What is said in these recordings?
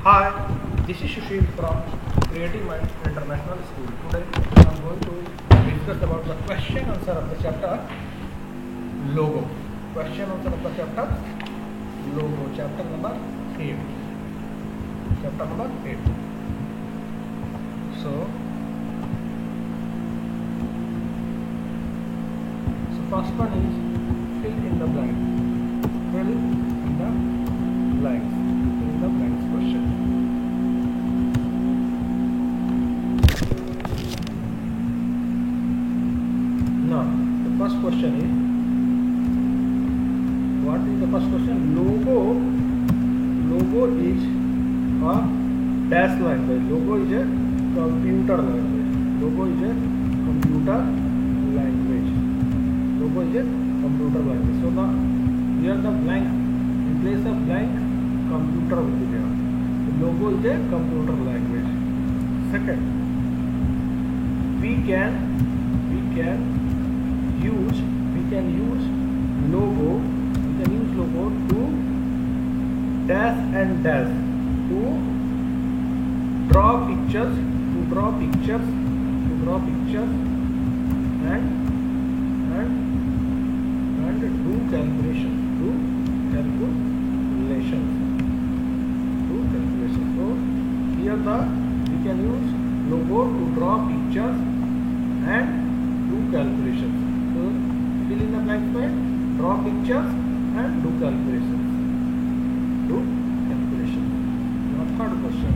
Hi, this is Sushil from Creative Mind International School. Today I am going to discuss about the question answer of the chapter Logo. Question answer of the chapter Logo, chapter number 8. Chapter number 8. So first one is fill in the blank. Fill in the blanks. Fill in the blanks question. Now, the first question is, what is the first question? Logo is a dash language. Logo is a computer language. Logo is a computer language. Logo is a computer language. So here the blank, in place of blank, computer will be there. The logo is a computer language. Second, we can use logo to dash and dash, to draw pictures and do calculations. So here we can use logo to draw pictures and do calculations. So fill in the blanks by draw pictures and do calculations. Now third question.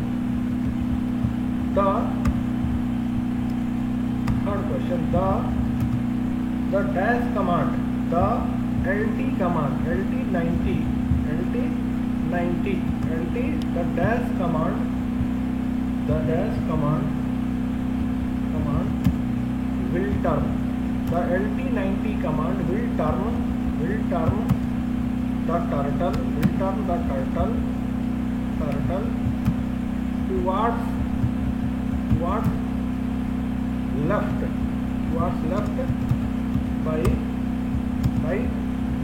The dash command, the LT command, LT90, the dash command will turn. The LT90 command will turn the turtle towards left by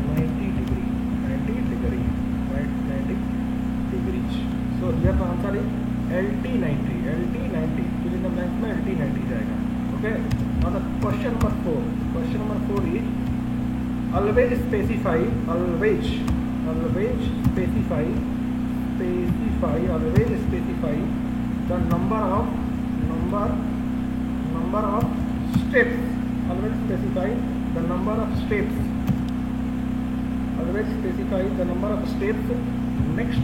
90 degrees. So here the answer is LT90. Fill in the blanks में LT90 जाएगा. Okay. Now the question number 4. Question number 4 is always specify the number of steps. Always specify the number of steps. Next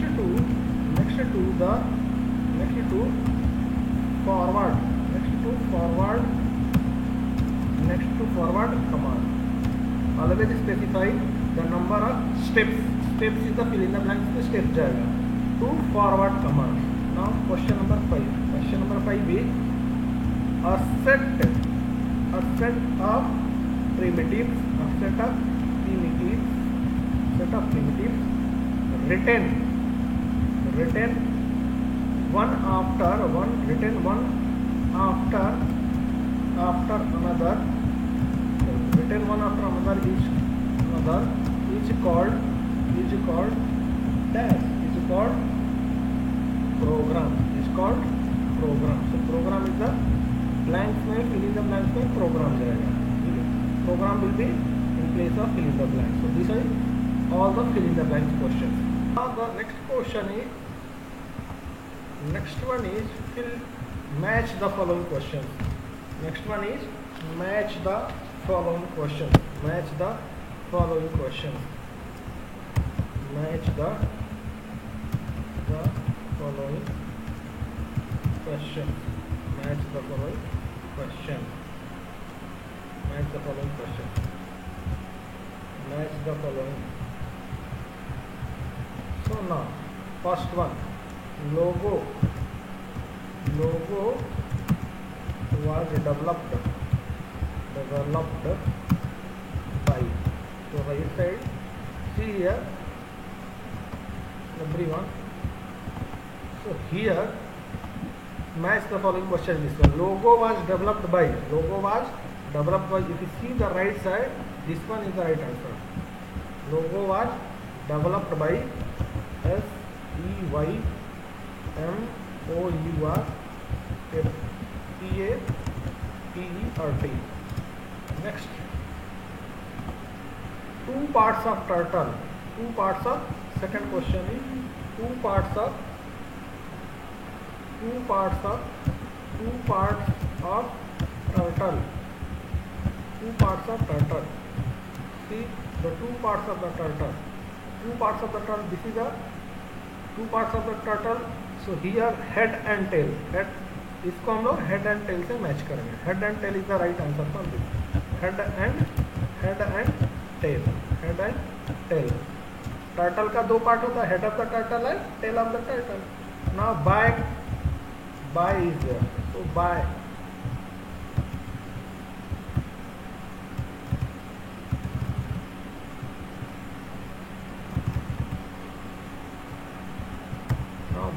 to forward command. Always specify the number of steps. Steps is the fill in the blanks में steps जाएगा. To forward command. Now question number 5. Question number 5 is a set of primitives written one after another is called dash, is called program. So program is the blanks में fill in the blanks में program जाएगा. Program will be in place of fill in the blanks. So these are all the fill in the blanks questions. Now the next one is match the following questions. Next one is match the following questions. Match the following questions. So now first one, logo was developed by. So right side, see here, everyone. So here match the following question. This one, logo was developed by. If you see the right side, this one is the right answer. Logo was developed by SEY M-O-U-R P-A-T-E-R-T. Next, two parts of turtle. Two parts of, second question is two parts of turtle. Two parts of turtle. See the two parts of the turtle. This is the two parts of the turtle. So here head and tail. Head, इसको हम लोग head and tail से match करेंगे. Head and tail is the right answer for this. Head and tail. Head and tail. Turtle का दो part होता है. Head of the turtle and tail of the turtle. Now by is there. So by.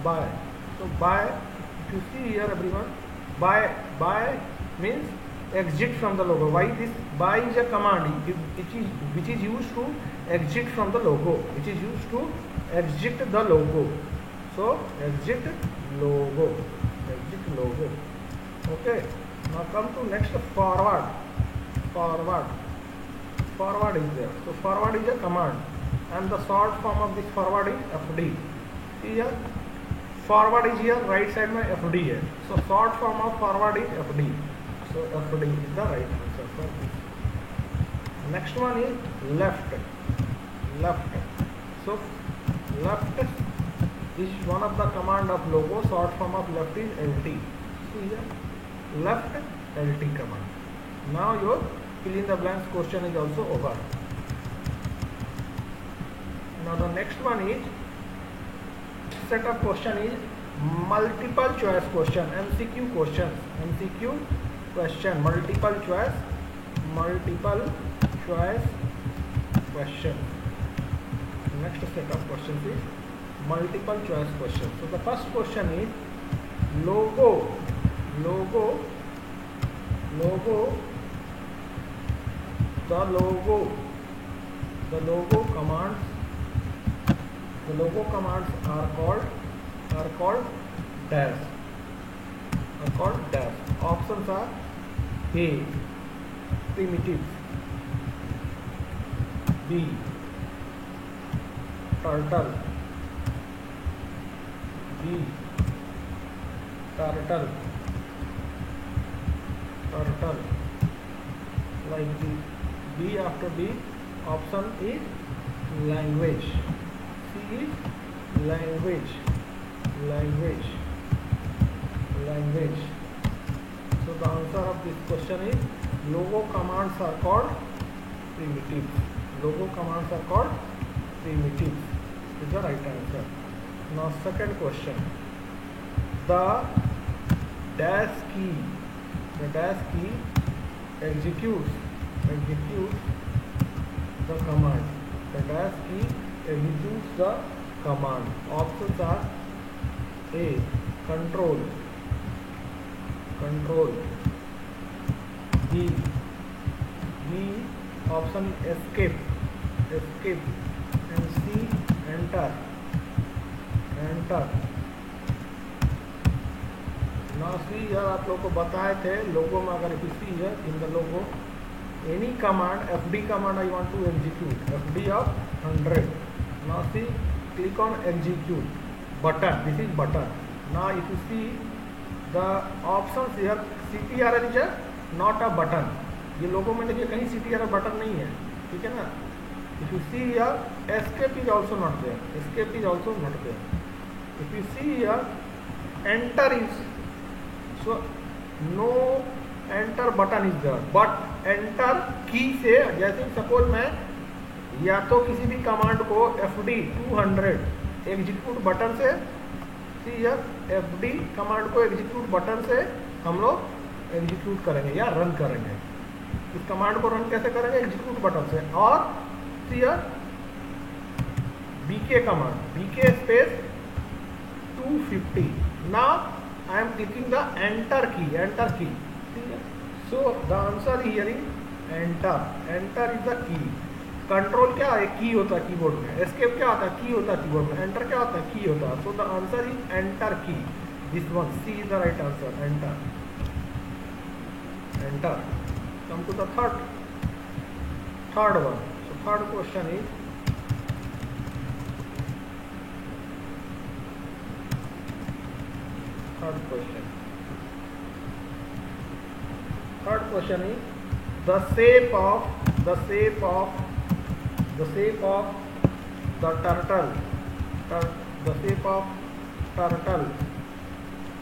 By. So by, if you see here everyone, by means exit from the logo. Why this? By is a command which is used to exit from the logo. So exit logo. Okay. Now come to next, forward. Forward is there. So forward is a command, and the short form of this forward is FD. See here. Forward is here, right side में FD है. So short form of forward is FD. So FD is the right answer for this. Next one is left. So left is one of the command of logo. Short form of left is LT. See here, left LT command. Now your fill in the blanks question is also over. Now the next one is set of question is multiple choice question, MCQ questions, multiple choice question. Next set of questions is multiple choice question. So the first question is logo commands are called dash. Options are A, primitives, B, turtle, like B after B. Option is language. C is language. So the answer of this question is logo commands are called primitives. Is the right answer. Now second question. The dash key executes the command. The dash key executes the command. Options are A, control, B option is escape, and C, enter. Now see here, आप लोग को बताए थे लोगो में अगर इसी है in the logo any command, FD command I want to execute, FD of 100. Now see, click on execute button. This is button. Now if you see the options here, CTRL is not a button. ये लोगों में देखिए कहीं CTRL button नहीं है, ठीक है ना. If you see here, escape is also not there. If you see here, enter is, so no enter button is there, but enter की से, जैसे सपोज मैं या तो किसी भी कमांड को FD 200 एग्जीक्यूट बटन से, सी हियर FD कमांड को एग्जीक्यूट बटन से हम लोग एग्जीक्यूट करेंगे या रन करेंगे. इस कमांड को रन कैसे करेंगे? एग्जीक्यूट बटन से. और see here BK command, BK space 250. Now I am clicking the enter key. So the answer here is enter. Enter is the key. Control क्या है, की होता है कीबोर्ड में, एस्केप क्या होता है, की होता है कीबोर्ड में, एंटर क्या होता है, की होता है. So the answer is enter key. This one C is the right answer. Enter. Enter. Come to the third one. So third question is third question is the shape of the turtle, the shape of turtle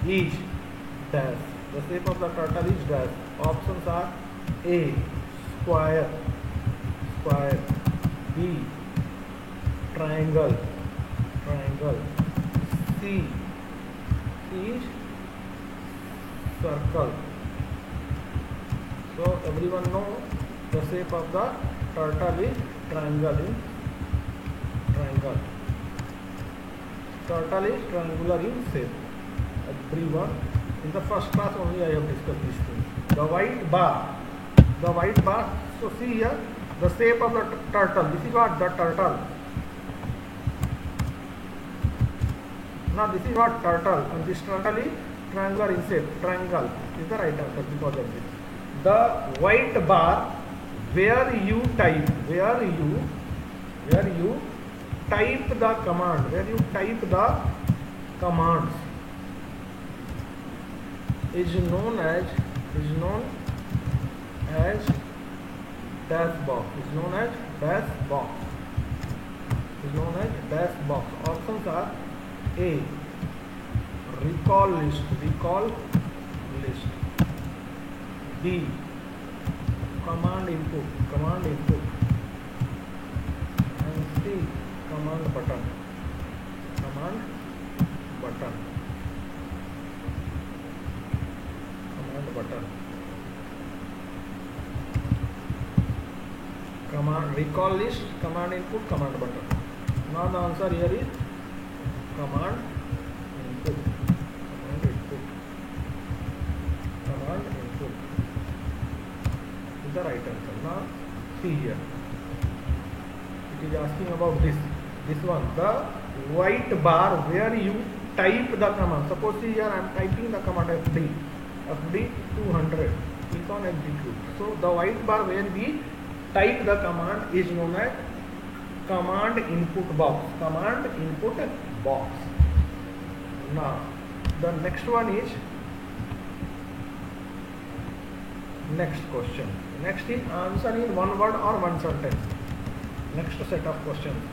is dash. The shape of the turtle is dash. Options are A square, B triangle, C is circle. So everyone know the shape of the turtle is triangle. Turtle is triangular in shape. Everyone, in the first class only I have discussed this thing. The white bar. So see here the shape of the turtle. This is what the turtle. Now this is what turtle, and this turtle is triangular in shape. Triangle is the right answer because of this. The white bar where you type the command, where you type the commands is known as dash box. Options are A recall list, B command input, and C command button. Command recall list, command input, command button. Now the answer here is command input. Is the right answer. Now see here, it is asking about this one, the white bar where you type the command. Suppose see here I am typing the command FD 200, click on execute. So the white bar where we type the command is known as command input box. Now the next one is next question. Next is answer in one word or one sentence. Next set of questions.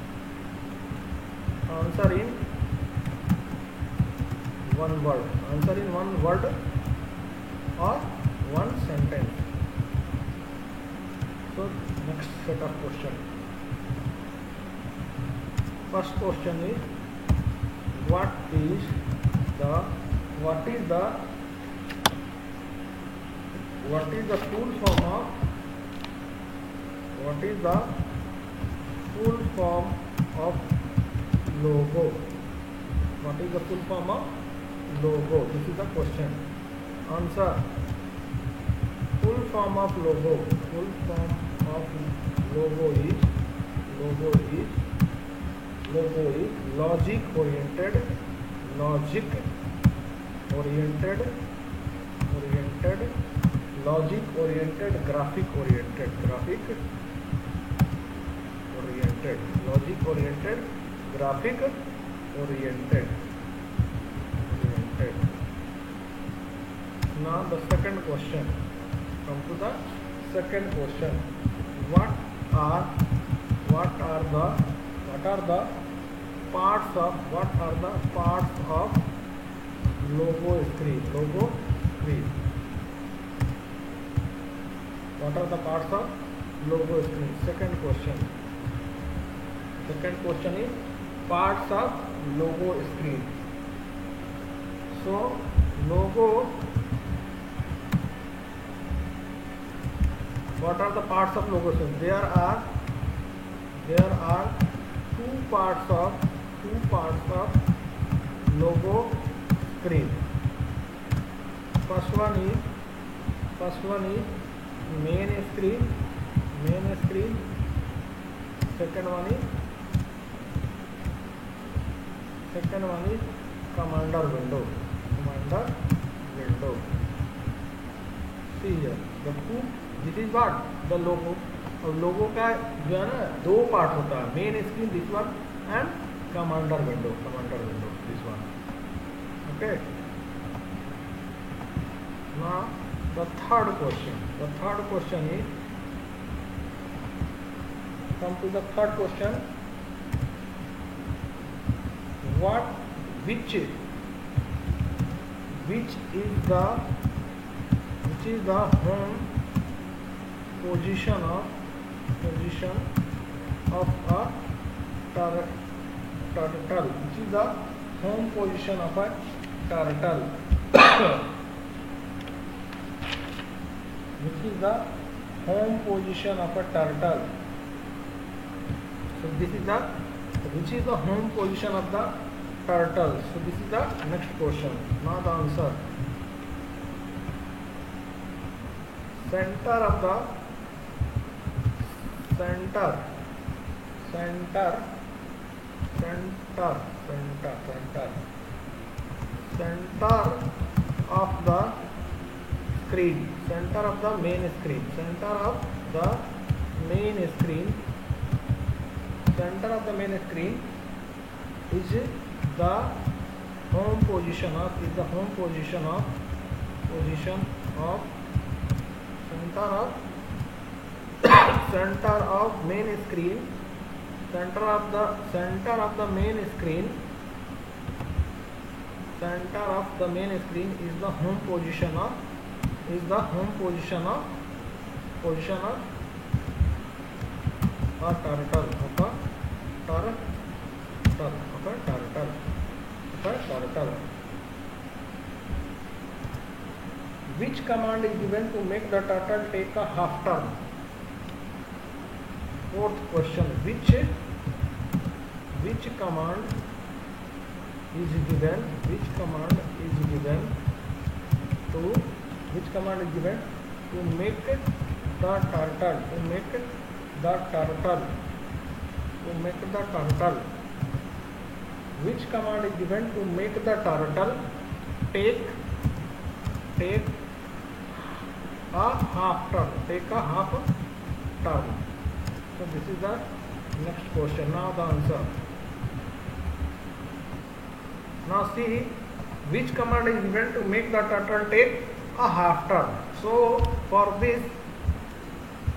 Answer in one word. Or one sentence. So next set of question. First question is what is the full form of logo? What is the full form of logo? This is the question. Answer. Full form of logo is logic oriented, graphic oriented, graphic oriented. Now the second question. Come to the second question. What are the parts of logo screen? What are the parts of logo screen? Second question is parts of logo screen. So logo, what are the parts of logo screen? There are two parts of logo screen. First one is main screen, second one is commander window. See here the two, this is what the logo. और लोगो का जो है ना दो part होता है, main screen this one and commander window this one. Okay, now the third question is, come to the third question. Which is the home position of a turtle? Which is the home position of a turtle? Which is the home position of a turtle? So this is the, which is the home position of the turtle? So this is the next question. Now the answer. Center of the screen, center of the main screen, center of the main screen is the home position of center of main screen, center of the main screen is the home position of a turtle. Which command is given to make the turtle take a half turn? Fourth question. Which command is given to make the turtle which command is given to make the turtle take a half turn? So this is the next question. Now the answer. Now see, which command is given to make the turtle take a half turn? So for this,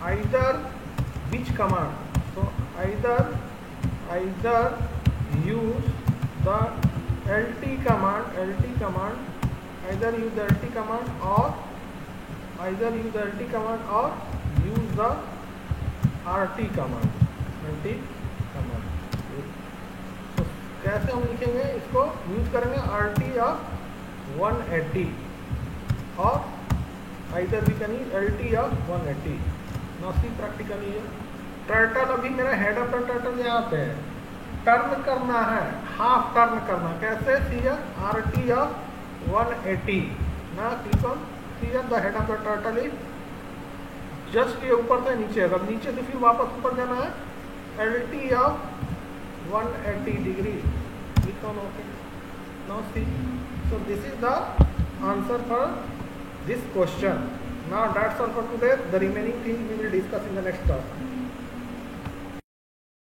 either which command? So either use the LT command, either use the LT command or use the RT command. So कैसे हम लिखेंगे इसको? Use करेंगे RT of 180 और either we can use LT of 180. Now see practically here, turtle अभी मेरा head of the turtle यहाँ पे है, टर्न करना है, हाफ टर्न करना. कैसे? सी RT of 180. ना click on see the head of the turtle is just ये ऊपर से नीचे, अगर नीचे से फिर वापस ऊपर जाना है, LT of 180 degree. Click on OK. Now see, so this is the answer for this question. Now that's all for today. The remaining things we will discuss in the next class.